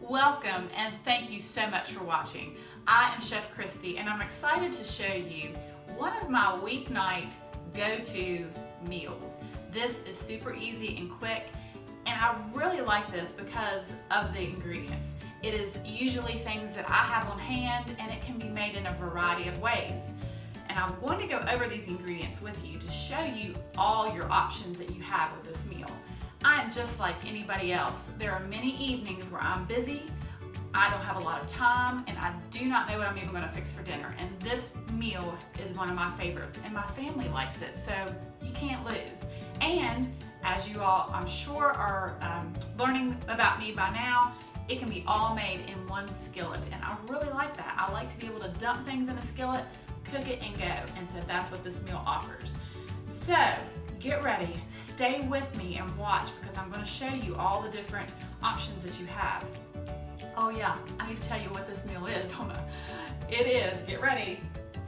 Welcome and thank you so much for watching. I am Chef Christy and I'm excited to show you one of my weeknight go-to meals. This is super easy and quick, and I really like this because of the ingredients. It is usually things that I have on hand, and it can be made in a variety of ways. And I'm going to go over these ingredients with you to show you all your options that you have with this meal. I'm just like anybody else. There are many evenings where I'm busy, I don't have a lot of time, and I do not know what I'm even going to fix for dinner. And this meal is one of my favorites, and my family likes it, so you can't lose. And as you all, I'm sure, are learning about me by now, it can be all made in one skillet, and I really like that. I like to be able to dump things in a skillet, cook it, and go. And so that's what this meal offers. So get ready, stay with me and watch, because I'm going to show you all the different options that you have. Oh yeah, I need to tell you what this meal is, don't I? It is, get ready,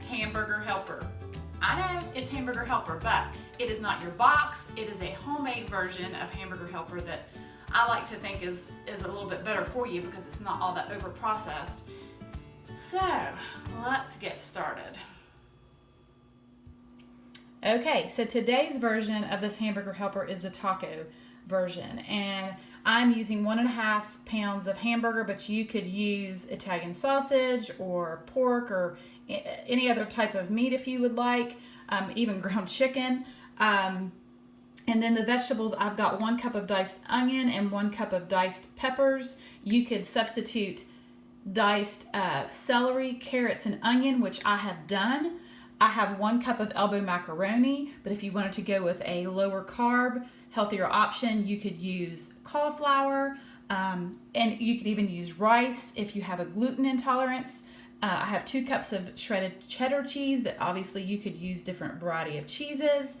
Hamburger Helper. I know it's Hamburger Helper, but it is not your box. It is a homemade version of Hamburger Helper that I like to think is a little bit better for you because it's not all that over processed. So let's get started. Okay, so today's version of this Hamburger Helper is the taco version, and I'm using 1.5 pounds of hamburger, but you could use Italian sausage or pork or any other type of meat if you would like, even ground chicken. And then the vegetables, I've got 1 cup of diced onion and 1 cup of diced peppers. You could substitute diced celery, carrots, and onion, which I have done. I have 1 cup of elbow macaroni, but if you wanted to go with a lower carb, healthier option, you could use cauliflower, and you could even use rice if you have a gluten intolerance. I have 2 cups of shredded cheddar cheese, but obviously you could use different variety of cheeses.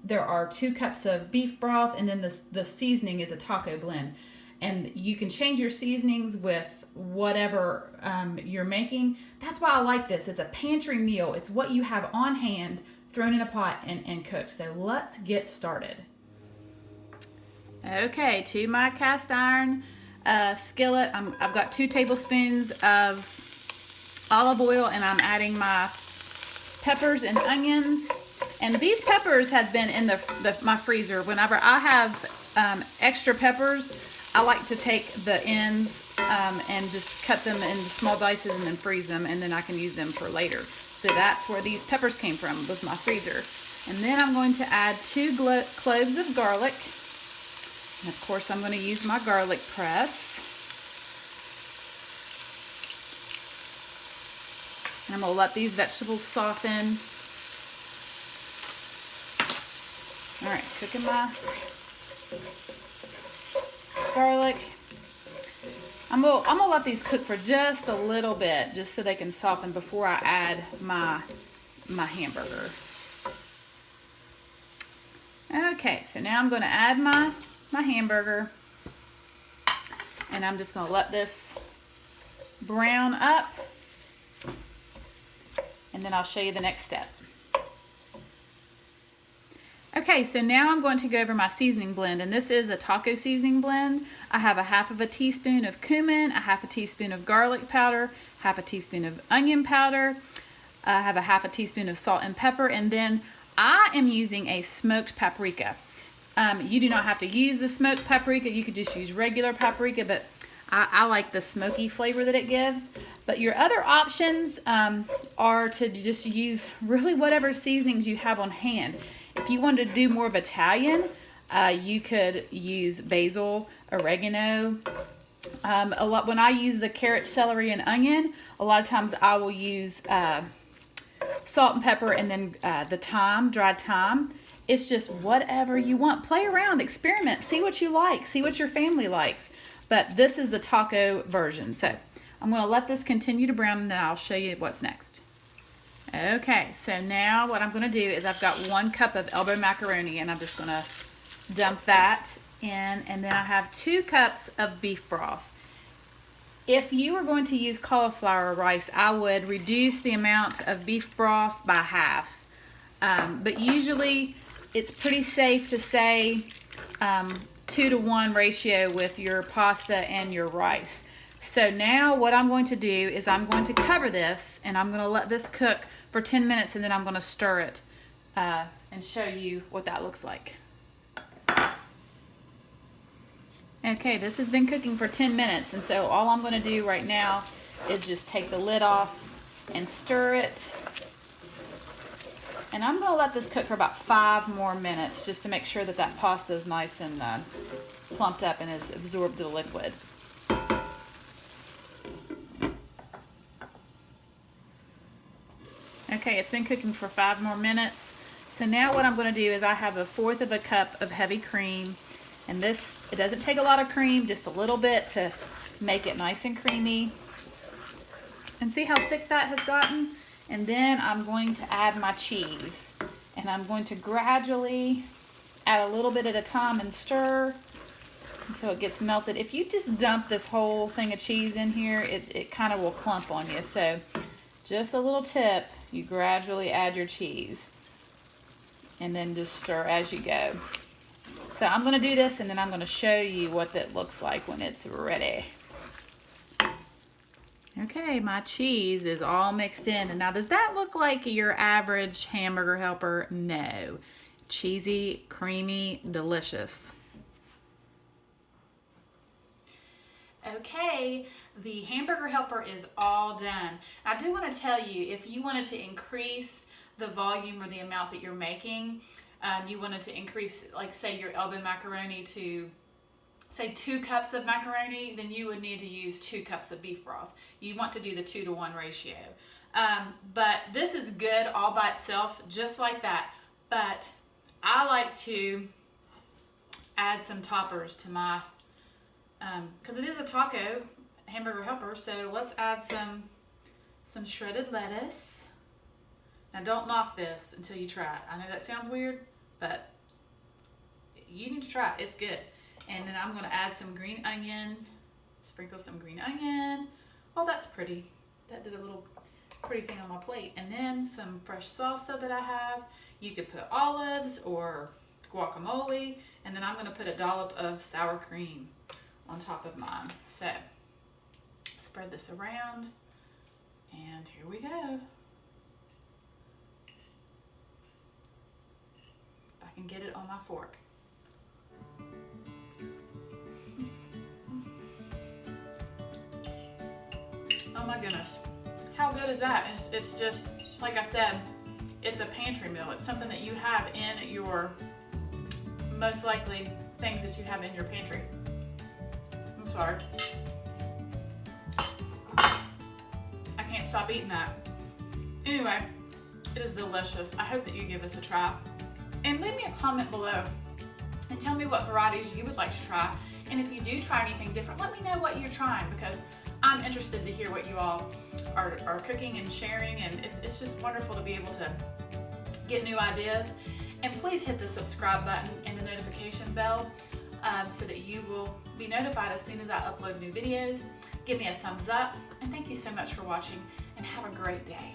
There are 2 cups of beef broth, and then the seasoning is a taco blend. And you can change your seasonings with whatever you're making. That's why I like this. It's a pantry meal. It's what you have on hand, thrown in a pot and cooked. So let's get started. Okay, to my cast iron skillet, I've got 2 tablespoons of olive oil, and I'm adding my peppers and onions. And these peppers have been in my freezer. Whenever I have extra peppers, I like to take the ends and just cut them into small dices and then freeze them, and then I can use them for later. So that's where these peppers came from, was my freezer. And then I'm going to add 2 cloves of garlic. And of course, I'm going to use my garlic press. And I'm going to let these vegetables soften. All right, cooking my garlic. I'm gonna let these cook for just a little bit, just so they can soften before I add my hamburger. Okay, so now I'm gonna add my hamburger, and I'm just gonna let this brown up, and then I'll show you the next step. Okay, so now I'm going to go over my seasoning blend, and this is a taco seasoning blend. I have 1/2 teaspoon of cumin, 1/2 teaspoon of garlic powder, 1/2 teaspoon of onion powder. I have 1/2 teaspoon of salt and pepper, and then I am using a smoked paprika. You do not have to use the smoked paprika. You could just use regular paprika, but I like the smoky flavor that it gives. But your other options are to just use really whatever seasonings you have on hand. If you wanted to do more of Italian, you could use basil, oregano. When I use the carrot, celery, and onion, a lot of times I will use salt and pepper, and then the thyme, dried thyme. It's just whatever you want. Play around, experiment, see what you like, see what your family likes. But this is the taco version. So I'm going to let this continue to brown, and then I'll show you what's next. Okay, so now what I'm going to do is I've got 1 cup of elbow macaroni, and I'm just going to dump that in, and then I have 2 cups of beef broth. If you were going to use cauliflower rice, I would reduce the amount of beef broth by half. But usually it's pretty safe to say 2-to-1 ratio with your pasta and your rice. So now what I'm going to do is I'm going to cover this and I'm going to let this cook for 10 minutes and then I'm going to stir it and show you what that looks like. Okay, this has been cooking for 10 minutes, and so all I'm going to do right now is just take the lid off and stir it. And I'm going to let this cook for about 5 more minutes just to make sure that that pasta is nice and plumped up and has absorbed the liquid. Okay, it's been cooking for 5 more minutes. So now what I'm going to do is I have 1/4 cup of heavy cream. And this, it doesn't take a lot of cream, just a little bit to make it nice and creamy. And see how thick that has gotten? And then I'm going to add my cheese. And I'm going to gradually add a little bit at a time and stir until it gets melted. If you just dump this whole thing of cheese in here, it kind of will clump on you. So just a little tip, you gradually add your cheese. And then just stir as you go. So I'm going to do this and then I'm going to show you what that looks like when it's ready. Okay, my cheese is all mixed in. And now does that look like your average hamburger helper? No. Cheesy, creamy, delicious. Okay, the hamburger helper is all done. I do want to tell you, if you wanted to increase the volume or the amount that you're making, you wanted to increase, like say your elbow macaroni to say 2 cups of macaroni, then you would need to use 2 cups of beef broth. You want to do the 2-to-1 ratio. But this is good all by itself, just like that. But I like to add some toppers to my, because it is a taco hamburger helper, so let's add some shredded lettuce. Now don't knock this until you try it. I know that sounds weird, but you need to try it. It's good. And then I'm going to add some green onion, sprinkle some green onion. Oh, that's pretty. That did a little pretty thing on my plate. And then some fresh salsa that I have. You could put olives or guacamole. And then I'm going to put a dollop of sour cream on top of mine. So spread this around. And here we go. And get it on my fork. Oh my goodness. How good is that? It's just, like I said, it's a pantry meal. It's something that you have in your, most likely, things that you have in your pantry. I'm sorry. I can't stop eating that. Anyway, it is delicious. I hope that you give this a try. And leave me a comment below and tell me what varieties you would like to try. And if you do try anything different, let me know what you're trying, because I'm interested to hear what you all are cooking and sharing. And it's just wonderful to be able to get new ideas. And please hit the subscribe button and the notification bell so that you will be notified as soon as I upload new videos. Give me a thumbs up. And thank you so much for watching, and have a great day.